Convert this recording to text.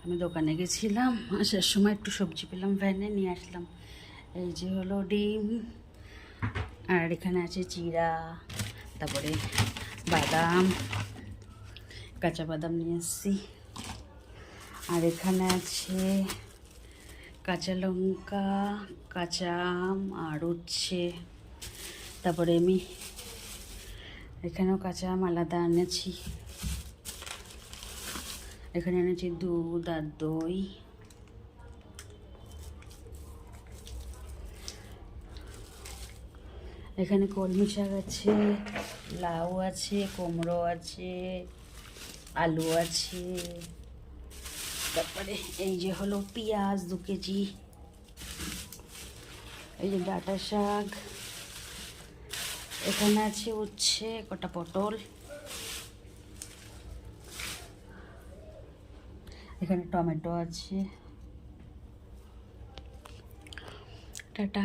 আমি দোকানে গেছিলাম, আসার সময় একটু সবজি পেলাম, ভ্যানে নিয়ে আসলাম। এই যে হলো ডিম, আর এখানে আছে জিরা, তারপরে বাদাম, কাঁচা বাদাম নিয়ে এসেছি। আর এখানে আছে কাঁচা লঙ্কা, কাঁচা আম, আর উচ্ছে। তারপরে আমি এখানেও কাঁচা আম আলাদা এনেছি। এখানে এনেছি দুধ আর দই। এখানে কলমি শাক আছে, লাউ আছে, কুমড়ো আছে, আলু আছে। তারপরে এই যে হলো পেঁয়াজ 2 কেজি, এই যে ডাঁটা শাক, এখানে আছে উচ্ছে, কটা পটল, এখানে টমেটো আছে। টাটা।